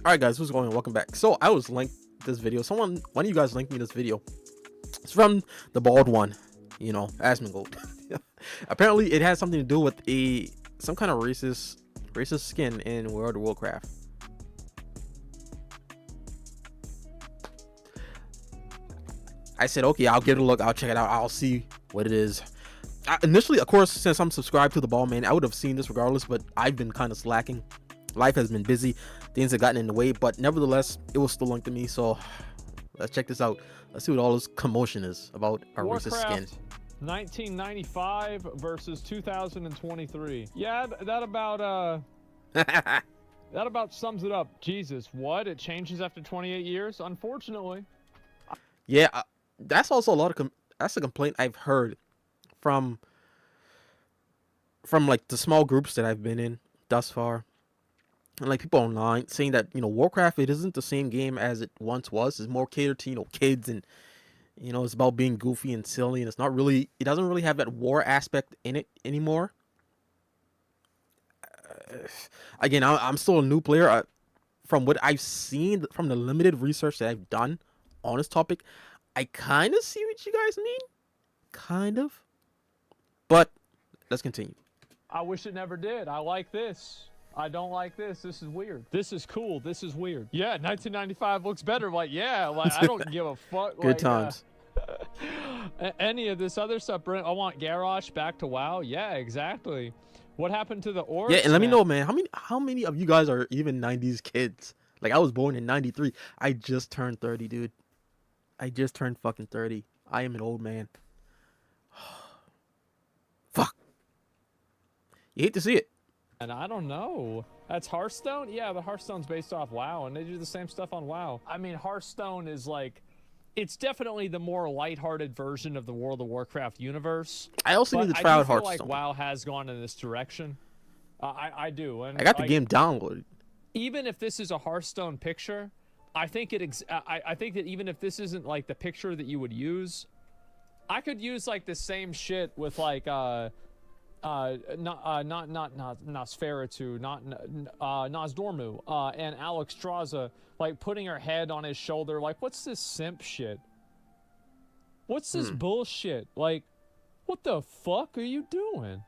All right, guys, what's going on? Welcome back. So I was linked this video. One of you guys linked me this video. It's from the bald one, Asmongold. Apparently, it has something to do with some kind of racist skin in World of Warcraft. I said, okay, I'll give it a look. I'll check it out. I'll see what it is. Initially, of course, since I'm subscribed to the ball man, I would have seen this regardless, but I've been kind of slacking. Life has been busy, things have gotten in the way, but nevertheless, it was still linked to me. So let's check this out. Let's see what all this commotion is about our racist skin. 1995 versus 2023. Yeah, that about sums it up. Jesus, what? It changes after 28 years? Unfortunately. Yeah, that's also a lot of that's a complaint I've heard from like the small groups that I've been in thus far. And like people online saying that, Warcraft, it isn't the same game as it once was. It's more catered to, kids, and it's about being goofy and silly, and it doesn't really have that war aspect in it anymore. Again, I'm still a new player. From what I've seen, from the limited research that I've done on this topic, I kind of see what you guys mean. Kind of. But let's continue. I wish it never did. I like this. I don't like this. This is weird. This is cool. This is weird. Yeah, 1995 looks better. Like, yeah, like I don't give a fuck. Good times. Any of this other stuff, I want Garrosh back to WoW. Yeah, exactly. What happened to the orcs? Yeah, and let me know, man. How many of you guys are even 90s kids? Like, I was born in 93. I just turned 30, dude. I just turned fucking 30. I am an old man. Fuck. You hate to see it. And I don't know. That's Hearthstone? Yeah, the Hearthstone's based off WoW, and they do the same stuff on WoW. I mean, Hearthstone is like, it's definitely the more lighthearted version of the World of Warcraft universe. I also need to try out Hearthstone. I feel like WoW has gone in this direction. I do. And I got the game downloaded. Even if this is a Hearthstone picture, I think I think that even if this isn't like the picture that you would use, I could use like the same shit with like not Nosferatu, not Nosdormu, and Alexstrasza, like putting her head on his shoulder. Like, what's this simp shit? What's this bullshit? Like, what the fuck are you doing?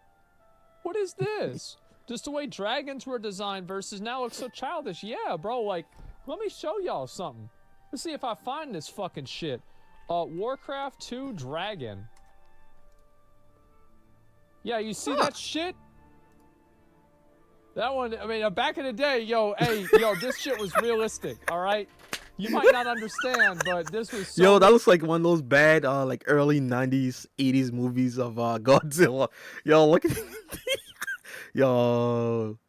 What is this? Just the way dragons were designed versus now looks so childish. Yeah, bro, like, let me show y'all something. Let's see if I find this fucking shit. Warcraft 2 Dragon. Yeah, you see that shit? That one, I mean, back in the day, this shit was realistic, all right? You might not understand, but this was so... Yo, that looks like one of those bad, like, early 90s, 80s movies of, Godzilla. Yo, look at Yo.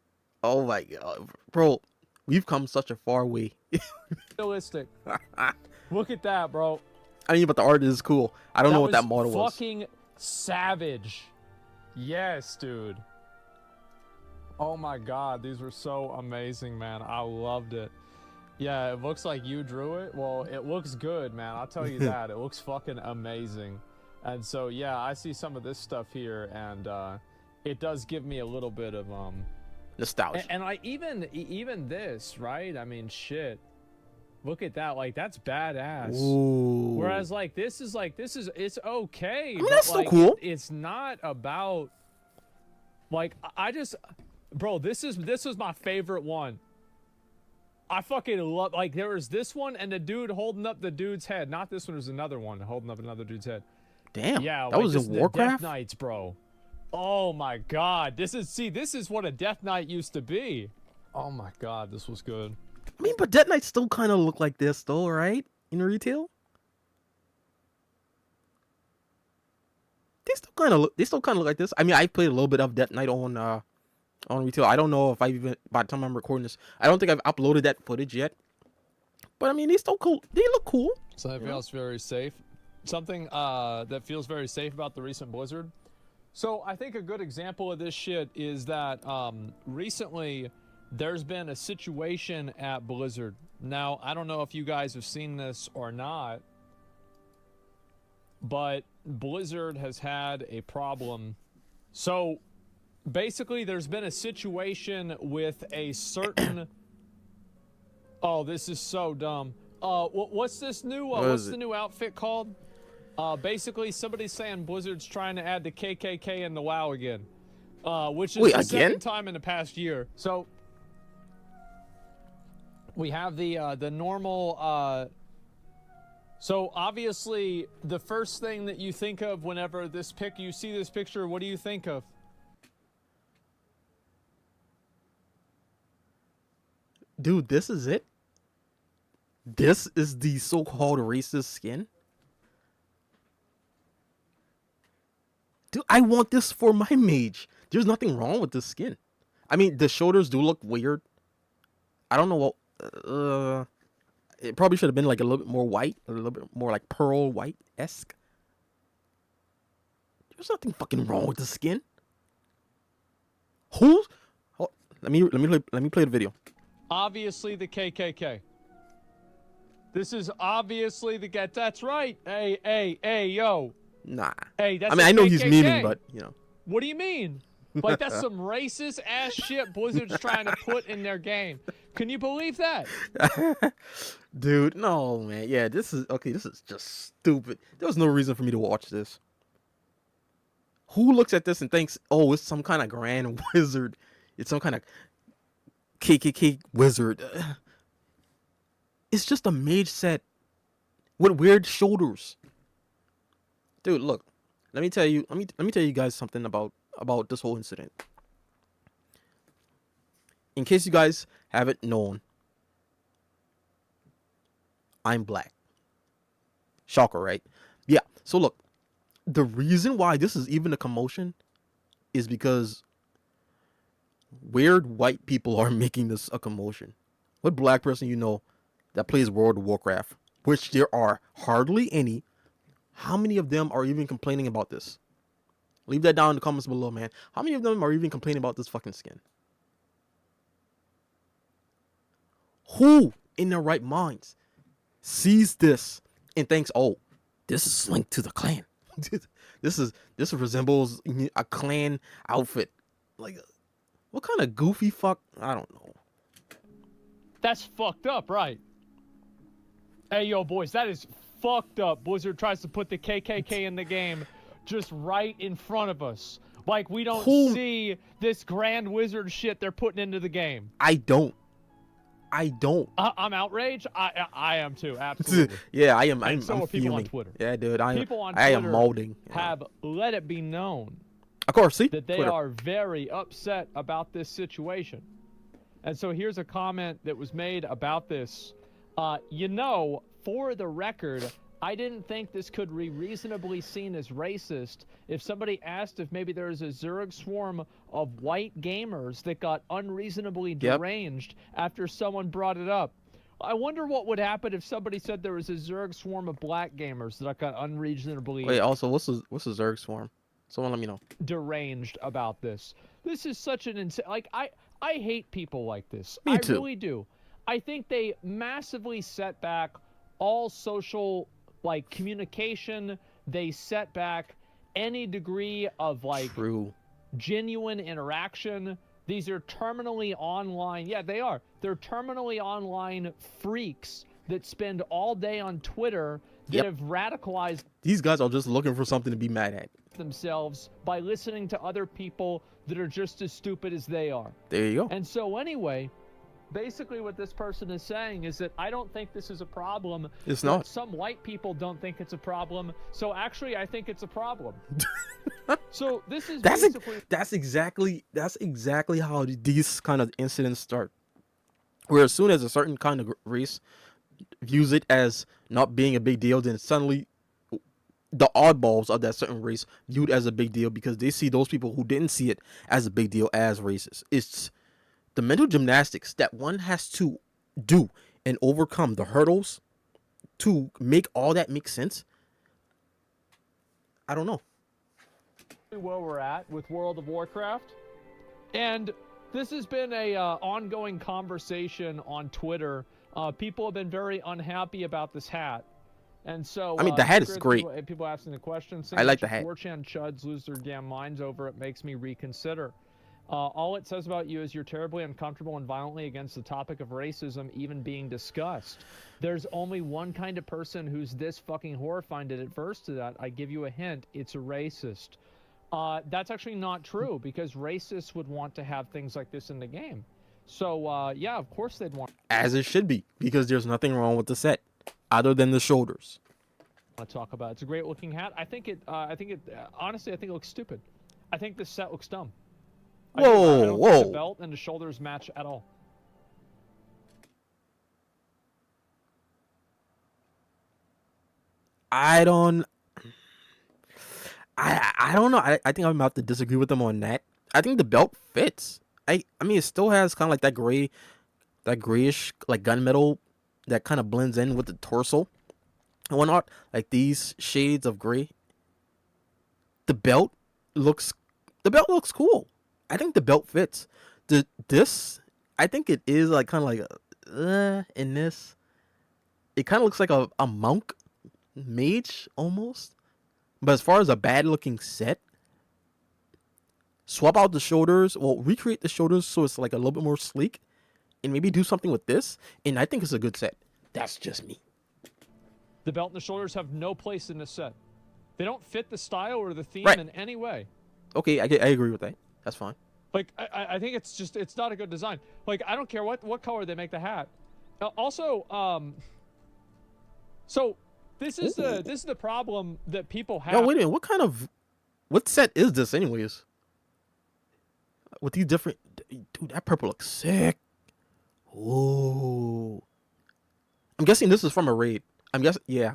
Oh, my God. Bro, we've come such a far way. Realistic. Look at that, bro. I mean, but the art is cool. I don't know what that model was. Fucking savage. Yes, dude. Oh my god, these were so amazing, man. I loved it. Yeah, it looks like you drew it. Well, it looks good, man. I'll tell you that. It looks fucking amazing. And so, yeah, I see some of this stuff here, and it does give me a little bit of nostalgia. And I even this, right? I mean, shit. Look at that, like, that's badass. Ooh. Whereas, like, it's okay. I mean, that's still cool. It's not about, like, bro, this was my favorite one. I fucking love, like, there was this one and the dude holding up the dude's head. Not this one, there's another one holding up another dude's head. Damn, yeah, that was in Warcraft? Death Knights, bro. Oh my god, this is what a Death Knight used to be. Oh my god, this was good. I mean, but Death Knights still kind of look like this, though, right? In retail, they still kind of look like this. I mean, I played a little bit of Death Knight on retail. I don't know if by the time I'm recording this, I don't think I've uploaded that footage yet. But I mean, they still cool. They look cool. Something else very safe. Something that feels very safe about the recent Blizzard. So I think a good example of this shit is that recently there's been a situation at Blizzard. Now, I don't know if you guys have seen this or not, but Blizzard has had a problem. So basically, there's been a situation with a certain Oh, this is so dumb. What's this new? What What's is the it? new outfit called? Basically, somebody's saying Blizzard's trying to add the KKK in the WoW again, which is Wait, the again? second time in the past year. So we have the normal. So obviously, the first thing that you think of whenever you see this picture, what do you think of? Dude, this is it? This is the so-called racist skin? Dude, I want this for my mage. There's nothing wrong with this skin. I mean, the shoulders do look weird. I don't know what... it probably should have been like a little bit more white. A little bit more like pearl white-esque. There's nothing fucking wrong with the skin. Who's... Oh, let me play the video. Obviously the KKK. This is obviously the get. That's right. Hey, yo. Nah. Hey, that's I mean, I know he's KKK. memeing, but, you know. What do you mean? Like, that's some racist ass shit Blizzard's trying to put in their game. Can you believe that? Dude, no, man. Yeah, this is... Okay, this is just stupid. There was no reason for me to watch this. Who looks at this and thinks, oh, it's some kind of grand wizard. It's some kind of KKK wizard. It's just a mage set with weird shoulders. Dude, look. Let me tell you guys something about this whole incident. In case you guys haven't known, I'm black. Shocker, right? Yeah. So look, the reason why this is even a commotion is because weird white people are making this a commotion. What black person you know that plays World of Warcraft, which there are hardly any, how many of them are even complaining about this? Leave that down in the comments below, man. How many of them are even complaining about this fucking skin? Who in their right minds sees this and thinks, oh, this is linked to the clan. this resembles a clan outfit. Like, what kind of goofy fuck? I don't know. That's fucked up, right? Hey, yo, boys, that is fucked up. Blizzard tries to put the KKK in the game just right in front of us. Like, we don't see this grand wizard shit they're putting into the game. I don't. I'm outraged. I am too, absolutely. Yeah, I am. And so I'm are people on fuming. Twitter. Yeah, dude, People on I am Twitter molding. have let it be known Of course, see that they Twitter. are very upset about this situation. And so here's a comment that was made about this. You know, for the record, I didn't think this could be reasonably seen as racist if somebody asked if maybe there is a Zerg swarm of white gamers that got unreasonably deranged after someone brought it up. I wonder what would happen if somebody said there was a Zerg swarm of black gamers that got unreasonably... Wait, also, what's a Zerg swarm? Someone let me know. ...deranged about this. This is such an insane... Like, I hate people like this. Me too. I really do. I think they massively set back all social, like, communication. They set back any degree of, like, genuine interaction. These are terminally online. Yeah, they are. They're terminally online freaks that spend all day on Twitter that have radicalized... These guys are just looking for something to be mad at themselves by listening to other people that are just as stupid as they are. There you go. And so anyway, basically what this person is saying is that I don't think this is a problem. It's not. Some white people don't think it's a problem. So actually, I think it's a problem. So this is that's exactly how these kind of incidents start. Where as soon as a certain kind of race views it as not being a big deal, then suddenly the oddballs of that certain race viewed as a big deal because they see those people who didn't see it as a big deal as racist. It's the mental gymnastics that one has to do and overcome the hurdles to make all that make sense. I don't know. Where we're at with World of Warcraft. And this has been a ongoing conversation on Twitter. People have been very unhappy about this hat. And so, I mean, the hat is great. People asking the question. I like the hat. 4chan chuds lose their damn minds over it makes me reconsider. All it says about you is you're terribly uncomfortable and violently against the topic of racism even being discussed. There's only one kind of person who's this fucking horrifying and adverse to that. I give you a hint. It's a racist. That's actually not true, because racists would want to have things like this in the game. So, yeah, of course they'd want... As it should be, because there's nothing wrong with the set, other than the shoulders. To talk about. It's a great looking hat. Honestly, I think it looks stupid. I think this set looks dumb. I don't think the belt and the shoulders match at all. I don't know. I think I'm about to disagree with them on that. I think the belt fits. I mean, it still has kind of like that grayish like gunmetal that kind of blends in with the torso and whatnot, like these shades of gray. The belt looks cool. I think the belt fits. I think it is like kind of like in this. It kind of looks like a monk mage almost. But as far as a bad looking set, swap out the shoulders. Well, recreate the shoulders so it's like a little bit more sleek, and maybe do something with this. And I think it's a good set. That's just me. The belt and the shoulders have no place in this set. They don't fit the style or the theme in any way. Okay, I agree with that. That's fine. Like, I think it's not a good design. Like, I don't care what color they make the hat. Also, so this is the problem that people have. Yo, wait a minute. What set is this anyways? With these different, dude, that purple looks sick. Ooh. I'm guessing this is from a raid. I'm guessing, yeah.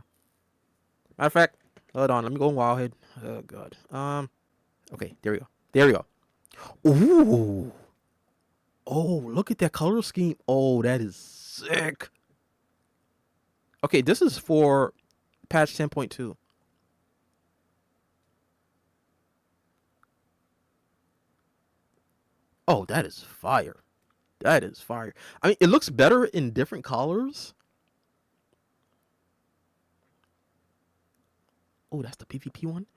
Matter of fact, hold on, let me go Wildhead. Oh god. Okay, there we go. There we go. Ooh. Oh, look at that color scheme. Oh, that is sick. Okay, this is for patch 10.2. Oh, that is fire. That is fire. I mean, it looks better in different colors. Oh, that's the PvP one.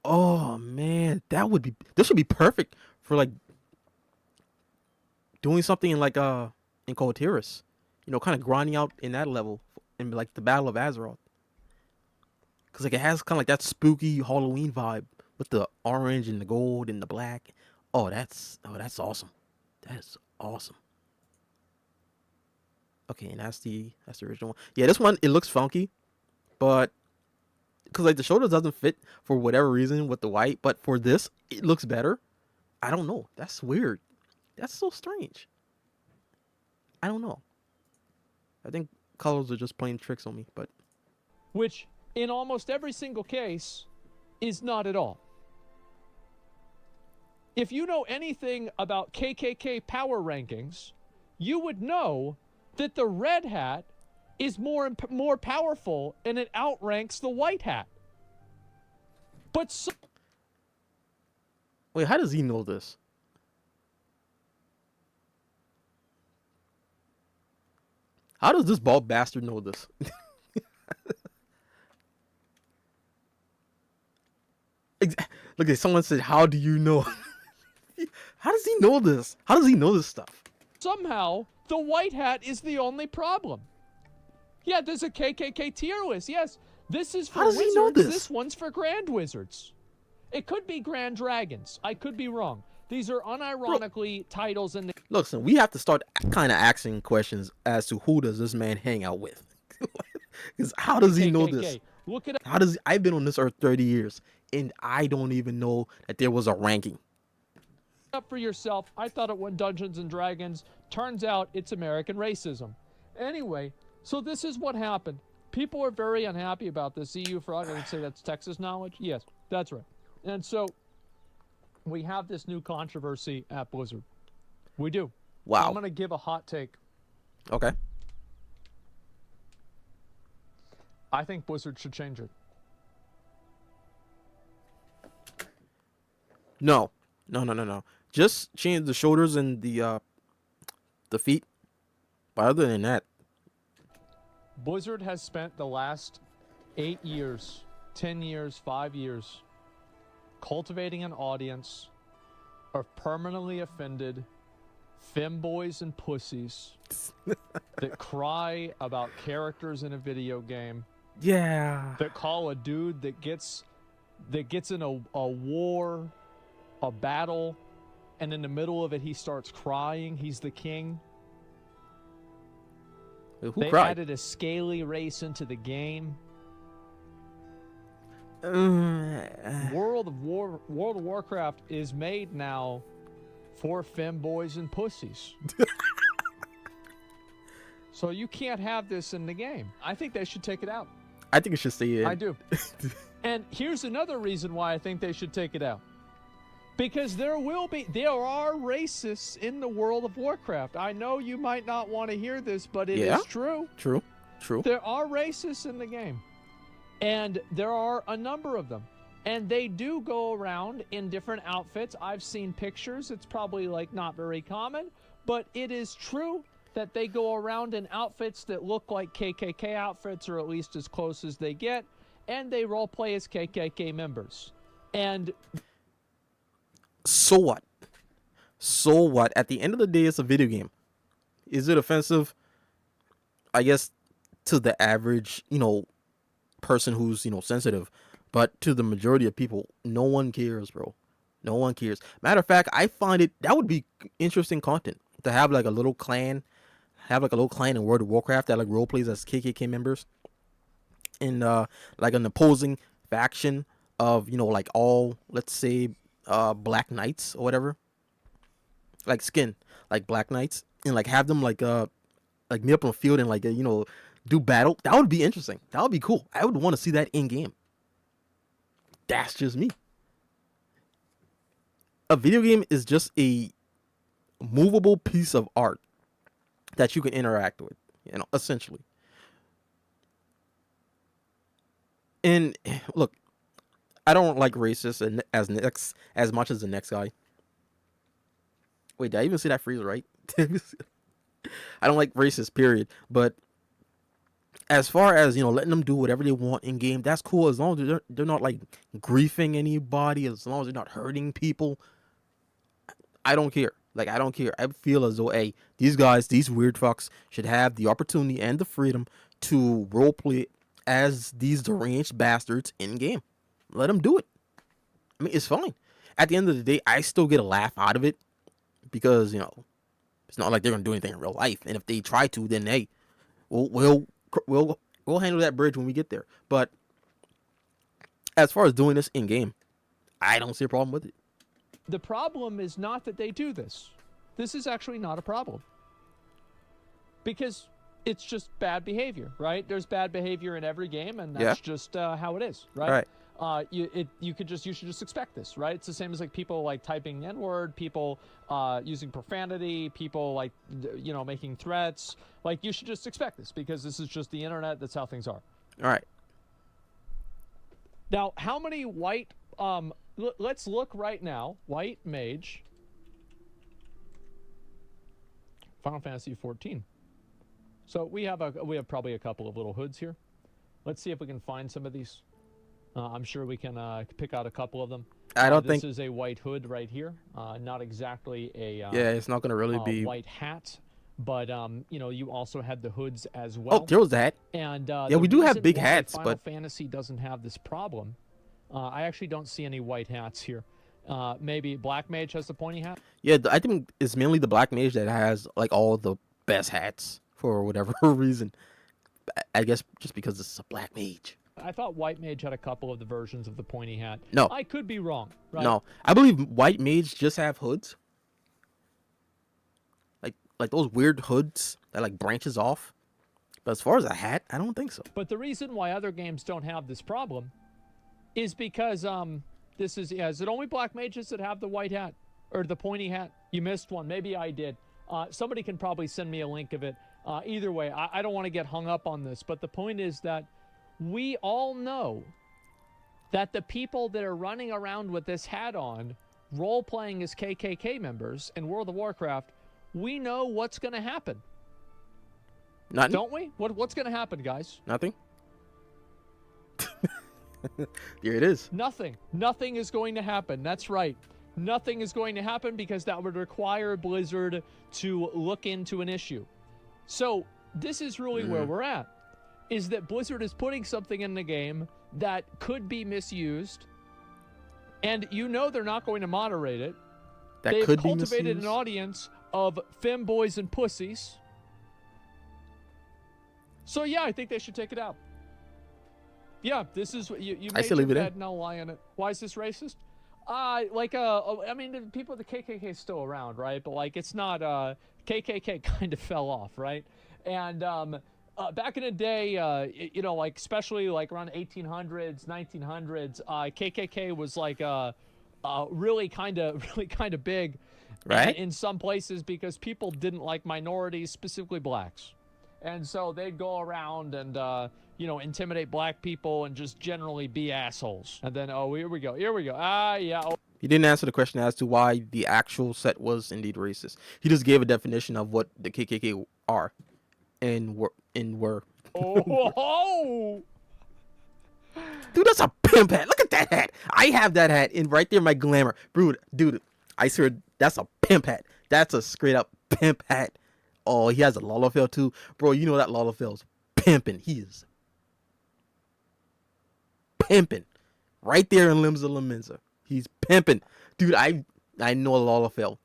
Oh man, this should be perfect for like doing something in like in Coltiris. You know, kind of grinding out in that level in like the Battle of Azeroth. Cause like it has kind of like that spooky Halloween vibe with the orange and the gold and the black. Oh, that's awesome. That is awesome. Okay, and that's the original one. Yeah, this one, it looks funky, but because like the shoulders doesn't fit for whatever reason with the white, but for this it looks better. I don't know. That's weird. That's so strange. I don't know. I think colors are just playing tricks on me, but which in almost every single case is not at all. If you know anything about KKK power rankings, you would know that the red hat is more powerful and it outranks the white hat. But wait, how does he know this? How does this bald bastard know this? Look at someone said, "How do you know?" How does he know this? How does he know this stuff? somehow the white hat is the only problem. Yeah, there's a KKK tier list. Yes, this is for wizards. He know this one's for grand wizards. It could be grand dragons. I could be wrong. These are unironically titles in the... Listen, we have to start kind of asking questions as to who does this man hang out with? Because how does he know this? Look it up. How does I've been on this earth 30 years and I don't even know that there was a ranking. Up for yourself. I thought it won Dungeons and Dragons. Turns out it's American racism. Anyway, so this is what happened. People are very unhappy about this. EU fraud. I would say that's Texas knowledge. Yes, that's right. And so we have this new controversy at Blizzard. We do. Wow. I'm going to give a hot take. Okay. I think Blizzard should change it. No. Just change the shoulders and the feet. But other than that, Blizzard has spent the last 8 years, 10 years, 5 years cultivating an audience of permanently offended femboys and pussies that cry about characters in a video game. Yeah. That call a dude that gets in a war, a battle, and in the middle of it he starts crying. He's the king. Who they cried? added a scaly race into the game. World of Warcraft is made now for femboys and pussies. So you can't have this in the game. I think they should take it out. I think it should stay in. I do. And here's another reason why I think they should take it out. Because there are racists in the World of Warcraft. I know you might not want to hear this, but it is true. True. There are racists in the game. And there are a number of them. And they do go around in different outfits. I've seen pictures. It's probably like not very common, but it is true that they go around in outfits that look like KKK outfits, or at least as close as they get, and they role play as KKK members. And so what? So what? At the end of the day, it's a video game. Is it offensive? I guess to the average, person who's, sensitive. But to the majority of people, no one cares, bro. No one cares. Matter of fact, I find that would be interesting content to have like a little clan, in World of Warcraft that like role plays as KKK members, and like an opposing faction of like all, let's say, Black Knights or whatever, like skin like Black Knights, and like have them like meet up on the field and like do battle. That would be interesting. That would be cool. I would want to see that in game. That's just me. A video game is just a movable piece of art that you can interact with, essentially. And look, I don't like racists as much as the next guy. Wait, did I even see that phrase right? I don't like racists, period. But as far as letting them do whatever they want in game, that's cool as long as they're not like griefing anybody, as long as they're not hurting people. I don't care. I don't care. I feel as though, hey, these guys, these weird fucks, should have the opportunity and the freedom to roleplay as these deranged bastards in game. Let them do it. I mean, it's fine. At the end of the day, I still get a laugh out of it because it's not like they're gonna do anything in real life. And if they try to, then hey, we'll handle that bridge when we get there. But as far as doing this in game, I don't see a problem with it. The problem is not that they do this. This is actually not a problem. Because it's just bad behavior, right? There's bad behavior in every game, and that's just how it is, right? You should just expect this, right? It's the same as like people like typing the N-word, people using profanity, people like making threats. Like, you should just expect this because this is just the internet. That's how things are. All right. Now, how many white? Let's look right now. White mage. Final Fantasy 14. So we have probably a couple of little hoods here. Let's see if we can find some of these. I'm sure we can pick out a couple of them. I don't think this is a white hood right here. Not exactly a it's not gonna really be white hat, but you also had the hoods as well. Oh, there was that. And we do have big hats, Final but Fantasy doesn't have this problem. I actually don't see any white hats here. Maybe Black Mage has the pointy hat. Yeah, I think it's mainly the Black Mage that has like all the best hats for whatever reason. I guess just because this is a Black Mage. I thought White Mage had a couple of the versions of the pointy hat. No. I could be wrong. Right? No. I believe White Mage just have hoods. Like those weird hoods that like branches off. But as far as a hat, I don't think so. But the reason why other games don't have this problem is because is it only Black Mages that have the white hat or the pointy hat? You missed one. Maybe I did. Somebody can probably send me a link of it. Either way, I don't want to get hung up on this, but the point is that we all know that the people that are running around with this hat on, role-playing as KKK members in World of Warcraft, we know what's going to happen. Nothing? Don't we? What's going to happen, guys? Nothing? Here it is. Nothing. Nothing is going to happen. That's right. nothing is going to happen because that would require Blizzard to look into an issue. So this is really where we're at, is that Blizzard is putting something in the game that could be misused, and you know they're not going to moderate it. They've cultivated an audience of femboys and pussies. So yeah, I think they should take it out. Yeah, this is you made your bed, now lie in it. Why is this racist? I mean, the people, the KKK is still around, right? But like, it's not. KKK kind of fell off, right? And back in the day, you know, like especially like around 1800s, 1900s, KKK was like really kind of big, right? In some places because people didn't like minorities, specifically blacks. And so they'd go around and, you know, intimidate black people and just generally be assholes. And then, oh, here we go. Yeah. Oh. He didn't answer the question as to why the actual set was indeed racist. He just gave a definition of what the KKK are and were. Oh! Dude, that's a pimp hat. Look at that hat. I have that hat in right there in my glamour. Dude, I swear, that's a pimp hat. That's a straight up pimp hat. Oh, he has a Lalafell too. Bro, you know that Lalafell's pimping. He is pimping. Right there in Limbs of Laminza. He's pimping. Dude, I know a Lalafell.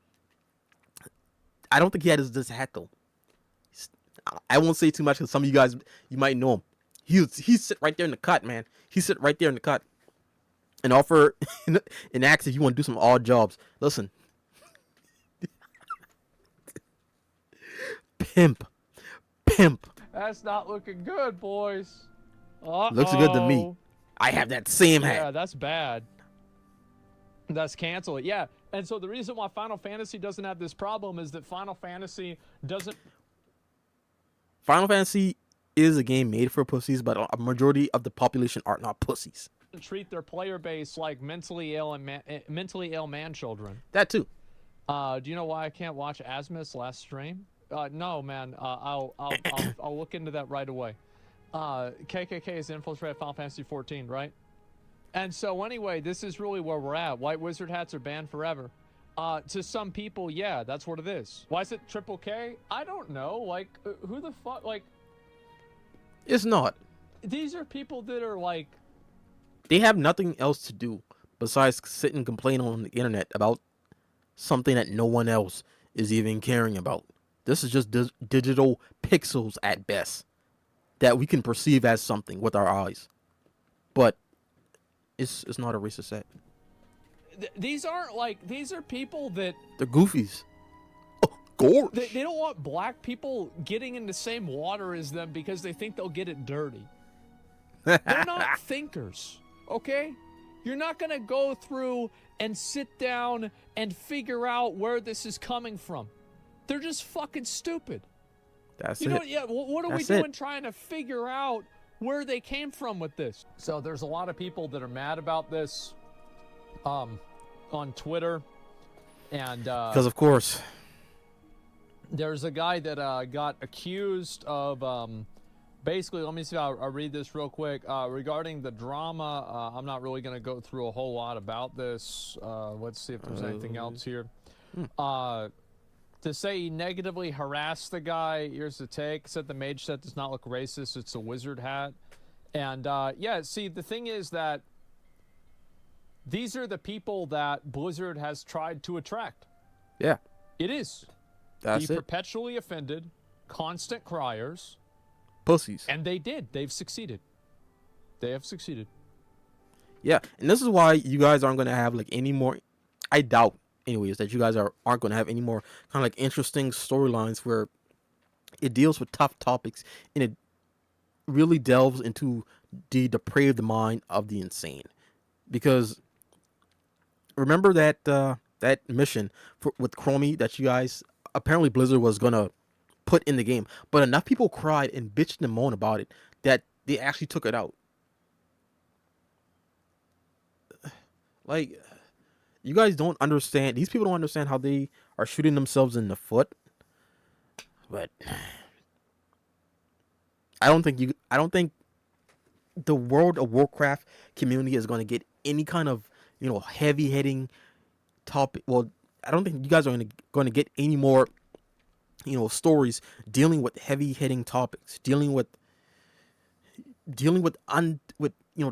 I don't think he had this hat though. I won't say too much because some of you guys, you might know him. He's sit right there in the cut, man. He's sit right there in the cut. And offer and ask if you want to do some odd jobs. Listen. Pimp. That's not looking good, boys. Uh-oh. Looks good to me. I have that same hat. Yeah, that's bad. That's cancel it. Yeah. And so the reason why Final Fantasy doesn't have this problem is that Final Fantasy is a game made for pussies, but a majority of the population are not pussies. Treat their player base like mentally ill man children. That too. Do you know why I can't watch Asmus last stream? No, man. I'll look into that right away. KKK is infiltrated Final Fantasy 14, right? And so anyway, this is really where we're at. White wizard hats are banned forever. To some people, yeah, that's what it is. Why is it triple K? I don't know. Like, who the fuck? Like, it's not. These are people that are like, they have nothing else to do besides sit and complain on the internet about something that no one else is even caring about. This is just digital pixels at best that we can perceive as something with our eyes. But it's not a racist set. These aren't like, these are people that... They're goofies. Oh, gorge. They don't want black people getting in the same water as them because they think they'll get it dirty. They're not thinkers, okay? You're not going to go through and sit down and figure out where this is coming from. They're just fucking stupid. That's you know, it. yeah, what are we doing trying to figure out where they came from with this? So there's a lot of people that are mad about this on Twitter. And because of course. There's a guy that got accused of basically, let me see, I'll read this real quick. Regarding the drama, I'm not really going to go through a whole lot about this. Let's see if there's anything else here. To say he negatively harassed the guy, here's the take. Said the mage set does not look racist. It's a wizard hat. And yeah, see, the thing is that these are the people that Blizzard has tried to attract. Yeah. It is. That's the it. Perpetually offended, constant criers. Pussies. And they did. They've succeeded. They have succeeded. Yeah, and this is why you guys aren't going to have like any more, I doubt anyways, that you guys aren't going to have any more kind of like interesting storylines where it deals with tough topics and it really delves into the depraved mind of the insane. Because remember that that mission with Chromie that you guys, apparently Blizzard was going to put in the game, but enough people cried and bitched and moaned about it that they actually took it out. Like, you guys don't understand. These people don't understand how they are shooting themselves in the foot. But I don't think the World of Warcraft community is going to get any kind of, heavy hitting topic. Well, I don't think you guys are going to get any more, stories dealing with heavy hitting topics, dealing with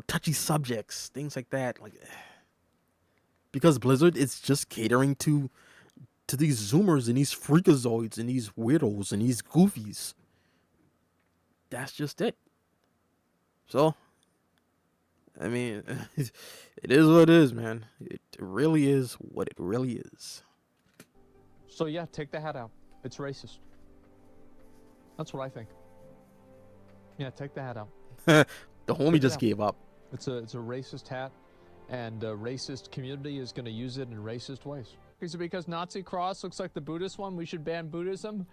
touchy subjects, things like that. Like, because Blizzard is just catering to these Zoomers and these freakazoids and these weirdos and these goofies. That's just it. So, I mean, it is what it is, man. It really is what it really is. So yeah, take the hat out. It's racist. That's what I think. Yeah, take the hat out. The homie just gave up. It's a racist hat, and a racist community is going to use it in racist ways. Is it because Nazi cross looks like the Buddhist one? We should ban Buddhism.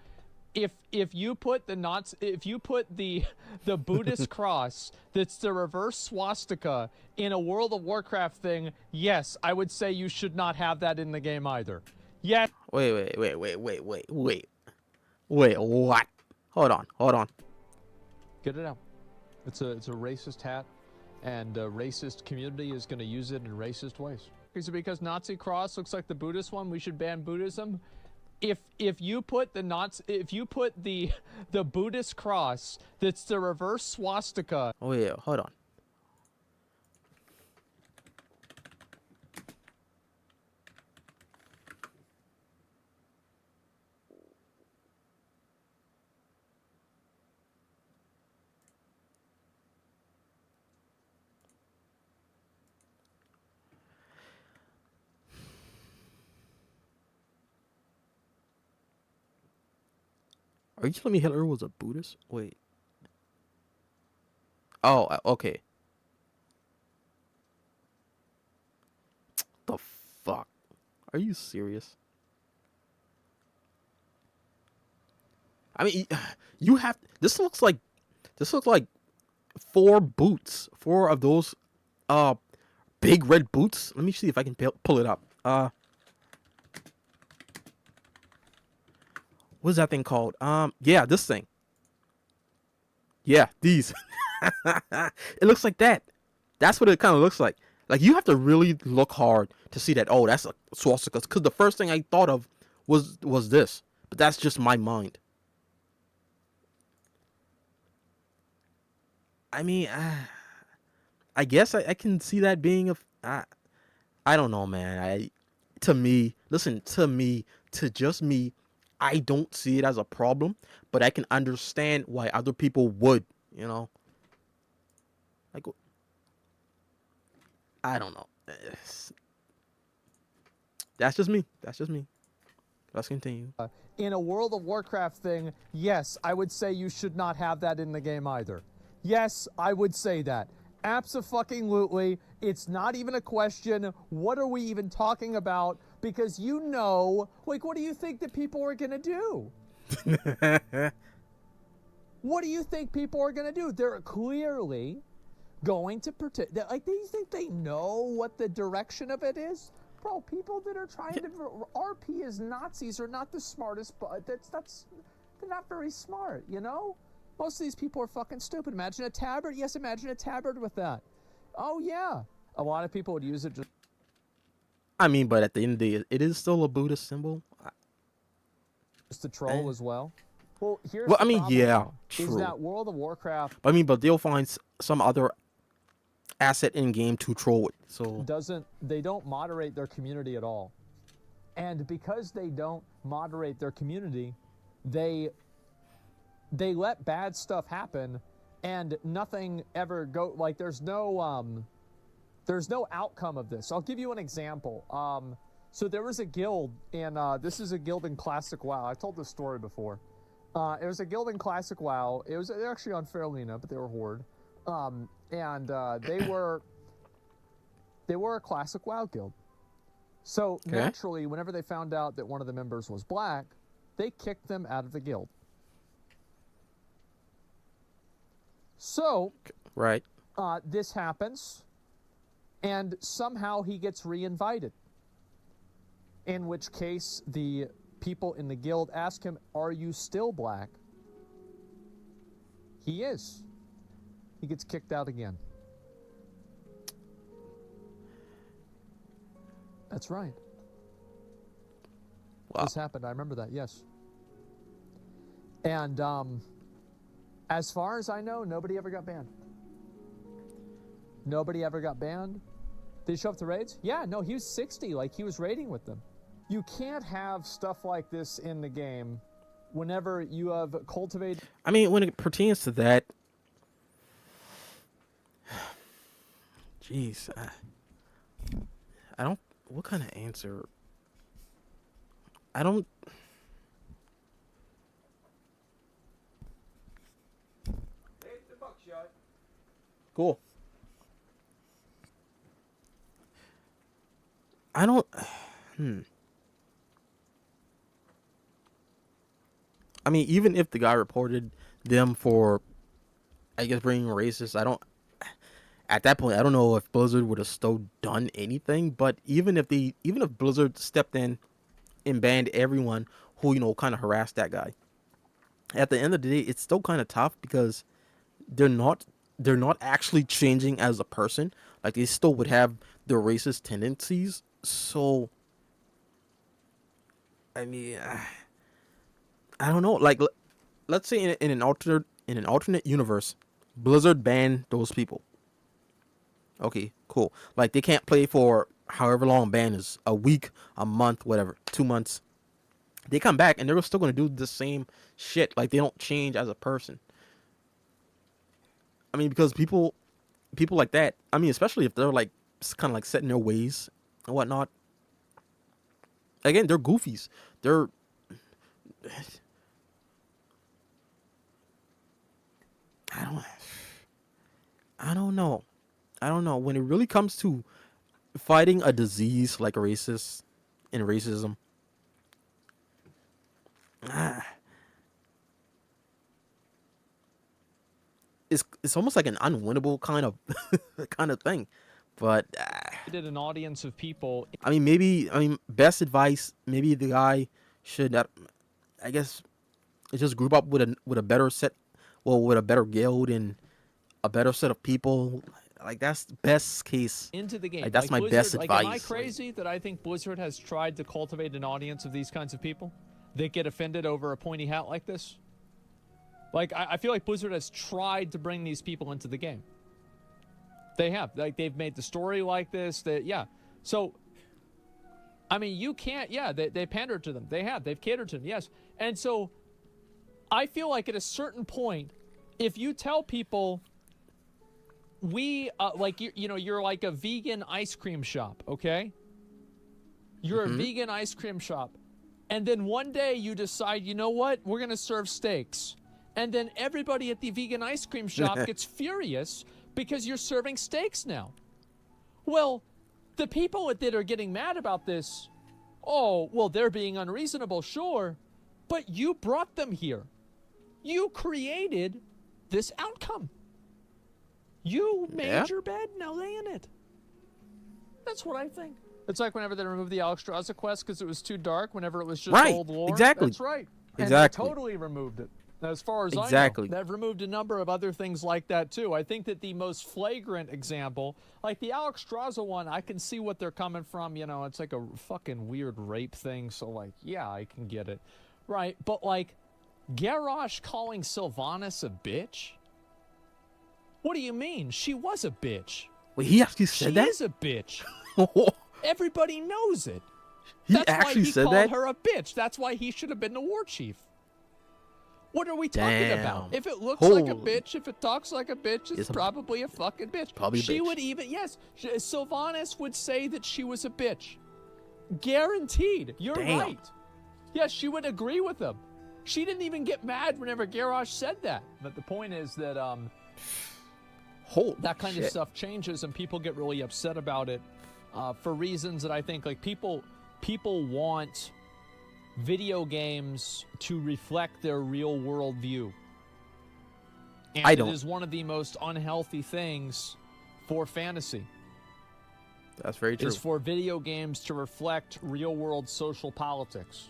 If you put the Buddhist cross that's the reverse swastika in a World of Warcraft thing, yes, I would say you should not have that in the game either. Yes. Wait, what? Hold on. Get it out. It's a racist hat, and a racist community is going to use it in racist ways. Is it because Nazi cross looks like the Buddhist one? We should ban Buddhism. If you put the Buddhist cross that's the reverse swastika. Oh yeah, hold on. Are you telling me Hitler was a Buddhist? Wait. Oh, okay. The fuck? Are you serious? I mean, you have. This looks like four boots. Four of those, big red boots. Let me see if I can pull it up. What's that thing called? Yeah, this thing. Yeah, these. It looks like that. That's what it kind of looks like. Like, you have to really look hard to see that. Oh, that's a swastika. Because the first thing I thought of was this. But that's just my mind. I mean, I guess I can see that being I don't know, man. To just me, I don't see it as a problem, but I can understand why other people would, Like, I don't know. That's just me. Let's continue. In a World of Warcraft thing, yes, I would say you should not have that in the game either. Yes, I would say that. Abso-fucking-lutely. It's not even a question. What are we even talking about? Because like, what do you think that people are gonna do? What do you think people are gonna do? They're clearly going to protect. Like, do you think they know what the direction of it is? Bro, people that are trying to RP as Nazis are not the smartest, but they're not very smart, Most of these people are fucking stupid. Imagine a tabard. Yes, imagine a tabard with that. Oh, yeah. A lot of people would use it just... I mean, but at the end of the day, it is still a Buddhist symbol. Just to troll as well. Well, here's I mean, yeah, true. Is that World of Warcraft... I mean, but they'll find some other asset in game to troll it. So they don't moderate their community at all. And because they don't moderate their community, they let bad stuff happen and nothing ever like there's no outcome of this. I'll give you an example. So there was a guild in this is a guild in Classic WoW. I've told this story before. It was a guild in Classic WoW. They're actually on Fairlina, but they were Horde. They were a Classic WoW guild. So naturally, whenever they found out that one of the members was black, they kicked them out of the guild. So, right. This happens, and somehow he gets re-invited. In which case, the people in the guild ask him, "Are you still black?" He is. He gets kicked out again. That's right. Wow. This happened. I remember that. Yes. And as far as I know, nobody ever got banned. Nobody ever got banned. Did he show up to raids? Yeah, no, he was 60. Like, he was raiding with them. You can't have stuff like this in the game whenever you have cultivated. I mean, when it pertains to that, jeez, I don't. What kind of answer? I don't. Cool. I don't. I mean, even if the guy reported them for, I guess, being racist, I don't. At that point, I don't know if Blizzard would have still done anything. But even if Blizzard stepped in and banned everyone who kind of harassed that guy, at the end of the day, it's still kind of tough because they're not actually changing as a person. Like, they still would have their racist tendencies. So, I mean, I don't know. Like, let's say in an alternate universe, Blizzard banned those people. Okay, cool. Like, they can't play for however long ban is, a week, a month, whatever, 2 months. They come back and they're still going to do the same shit. Like, they don't change as a person. I mean, because people like that, I mean, especially if they're like kind of like set in their ways and whatnot. Again, they're goofies. They're I don't know. When it really comes to fighting a disease like racism, it's almost like an unwinnable kind of thing. But Did an audience of people. I mean, best advice, maybe the guy should, I guess, just group up with a better set, with a better guild and a better set of people. Like, that's the best case. Into the game. Like, that's my Blizzard, best advice. Am I crazy that I think Blizzard has tried to cultivate an audience of these kinds of people that get offended over a pointy hat like this? Like, I feel like Blizzard has tried to bring these people into the game. They have. Like, they've made the story like this. That, yeah. So, I mean, you can't. Yeah, they pandered to them. They have. They've catered to them. Yes. And so, I feel like at a certain point, if you tell people, like, you're like a vegan ice cream shop, okay? You're a vegan ice cream shop. And then one day you decide, you know what? We're going to serve steaks. And then everybody at the vegan ice cream shop gets furious because you're serving steaks now. Well, the people that are getting mad about this, oh, well, they're being unreasonable, sure. But you brought them here. You created this outcome. You made your bed, now lay in it. That's what I think. It's like whenever they removed the Alexstrasza quest because it was too dark, whenever it was just old lore. Exactly. That's right. Exactly. And they totally removed it. As far as exactly. I know, they've removed a number of other things like that too. I think that the most flagrant example, like the Alexstrasza one, I can see what they're coming from. It's like a fucking weird rape thing. So, like, yeah, I can get it. Right. But, like, Garrosh calling Sylvanas a bitch? What do you mean? She was a bitch. Wait, he actually said that? She is a bitch. Everybody knows it. He actually said that? That's why he called her a bitch. That's why he should have been the war chief. What are we talking about? If it looks like a bitch, if it talks like a bitch, it's probably a fucking bitch. Probably she a bitch. Would even, yes, Sylvanas would say that she was a bitch. Guaranteed. You're right. Yes, she would agree with him. She didn't even get mad whenever Garrosh said that. But the point is that that kind of stuff changes and people get really upset about it for reasons that I think, like, people want video games to reflect their real world view. And I don't. It is one of the most unhealthy things for fantasy. That's very true. Is for video games to reflect real world social politics.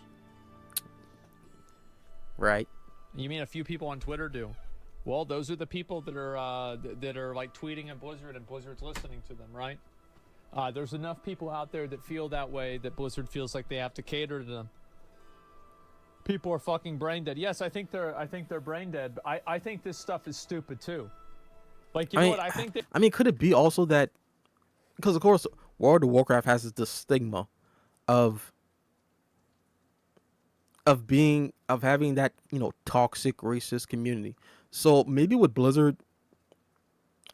Right. You mean a few people on Twitter do? Well, those are the people that are like tweeting at Blizzard and Blizzard's listening to them, right? There's enough people out there that feel that way that Blizzard feels like they have to cater to them. People are fucking brain dead. Yes, I think they're brain dead. But I think this stuff is stupid too. Like, you know what? I think that. I mean, could it be also that because of course World of Warcraft has this stigma of having that, you know, toxic racist community. So maybe with Blizzard,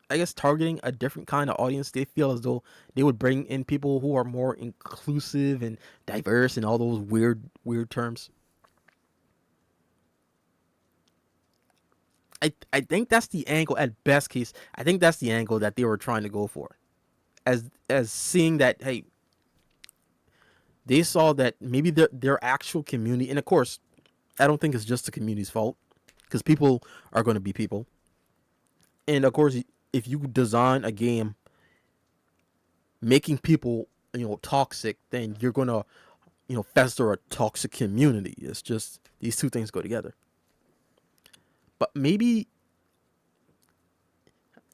I guess targeting a different kind of audience, they feel as though they would bring in people who are more inclusive and diverse and all those weird terms. I think that's the angle at best case. I think that's the angle that they were trying to go for. As seeing that, hey, they saw that maybe their actual community, and of course, I don't think it's just the community's fault because people are going to be people. And of course, if you design a game making people, you know, toxic, then you're going to, you know, fester a toxic community. It's just these two things go together. But maybe,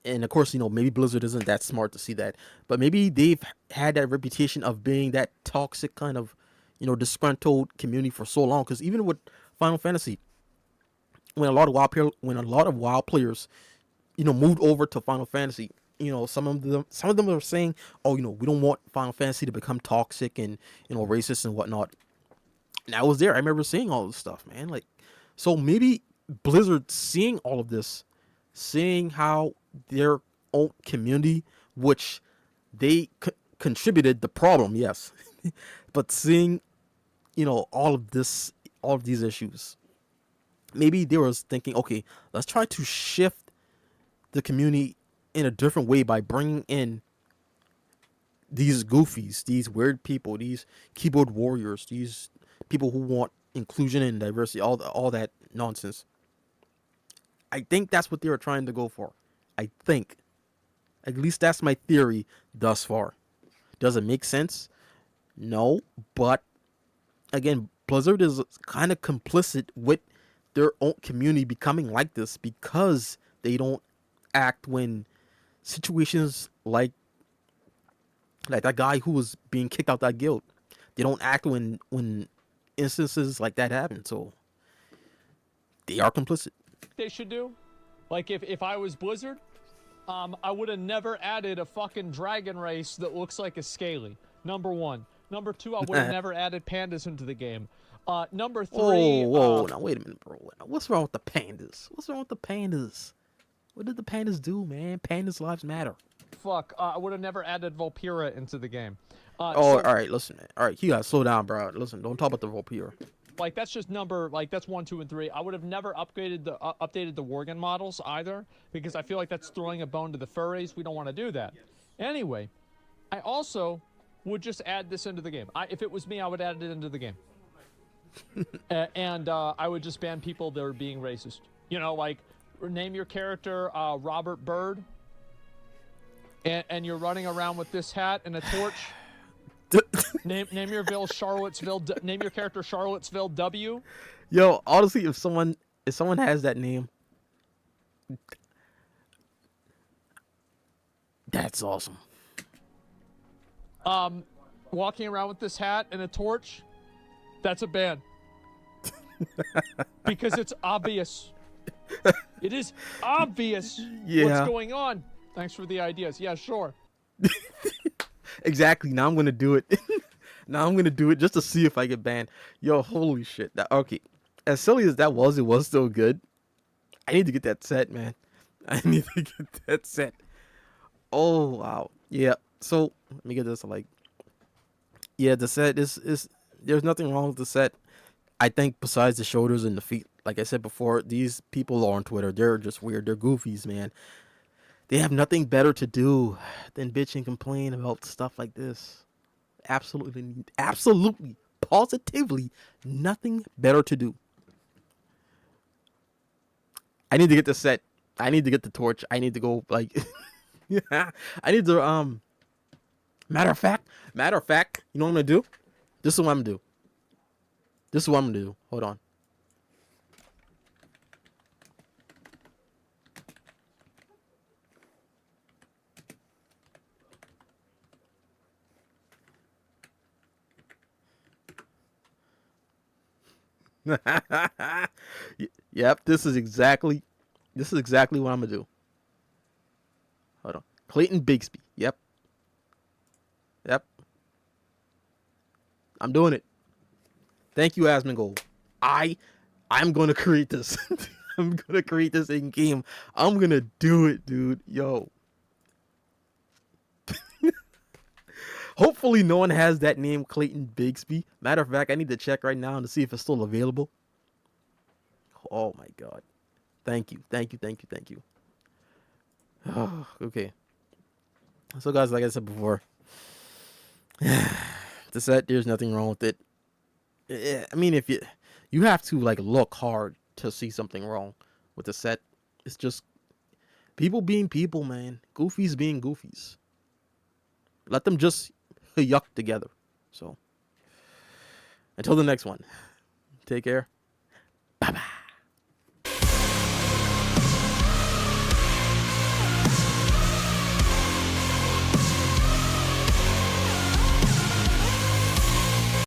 and of course, you know, maybe Blizzard isn't that smart to see that, but maybe they've had that reputation of being that toxic kind of, you know, disgruntled community for so long. Because even with Final Fantasy, when a lot of WoW players, you know, moved over to Final Fantasy, you know, some of them are saying, oh, you know, we don't want Final Fantasy to become toxic and, you know, racist and whatnot. And I was there. I remember seeing all this stuff, man. Like, so maybe Blizzard seeing all of this, seeing how their own community, which they contributed the problem, yes, but seeing, you know, all of these issues, maybe they was thinking, okay, let's try to shift the community in a different way by bringing in these goofies, these weird people, these keyboard warriors, these people who want inclusion and diversity, all that nonsense. I think that's what they were trying to go for. I think. At least that's my theory thus far. Does it make sense? No, but again, Blizzard is kind of complicit with their own community becoming like this because they don't act when situations like that guy who was being kicked out that guild. They don't act when instances like that happen. So they are complicit. They should do. Like, if I was Blizzard, I would have never added a fucking dragon race that looks like a scaly. Number one. Number two, I would have never added pandas into the game. Number three. Whoa, now wait a minute, bro. What's wrong with the pandas? What's wrong with the pandas? What did the pandas do, man? Pandas' lives matter. Fuck, I would have never added Volpira into the game. All right, listen, man. All right, you gotta slow down, bro. Listen, don't talk about the Volpira. Like, that's just that's 1, 2, and 3. I would have never updated the Worgen models either, because I feel like that's throwing a bone to the furries. We don't want to do that. Anyway, I also would just add this into the game. If it was me, I would add it into the game. And I would just ban people that are being racist. You know, like, name your character Robert Bird, and you're running around with this hat and a torch. name your Charlottesville. Name your character Charlottesville W. Yo, honestly, if someone has that name, that's awesome. Walking around with this hat and a torch, that's a ban. Because it's obvious. It is obvious what's going on. Thanks for the ideas. Yeah, sure. Exactly. Now I'm gonna do it. Now I'm gonna do it just to see if I get banned. Yo, holy shit. Okay. As silly as that was, it was still good. I need to get that set, man. I need to get that set. Oh wow. Yeah. So let me get this. The set is there's nothing wrong with the set. I think besides the shoulders and the feet, like I said before, these people on Twitter, they're just weird. They're goofies, man. They have nothing better to do than bitch and complain about stuff like this. Absolutely, positively, nothing better to do. I need to get the set. I need to get the torch. I need to go, like, yeah. I need to, matter of fact, you know what I'm gonna do? This is what I'm gonna do. Hold on. Yep, this is exactly what I'm gonna do. Hold on. Clayton Bigsby. Yep. Yep. I'm doing it. Thank you, Asmongold. I'm gonna create this. I'm gonna create this in game. I'm gonna do it, dude. Yo. Hopefully no one has that name, Clayton Bigsby. Matter of fact, I need to check right now to see if it's still available. Oh my god. Thank you. Thank you. Thank you. Thank you. Oh, okay. So guys, like I said before, the set, there's nothing wrong with it. I mean, if you have to like look hard to see something wrong with the set. It's just people being people, man. Goofies being goofies. Let them just yuck together. So until the next one, take care. Bye bye.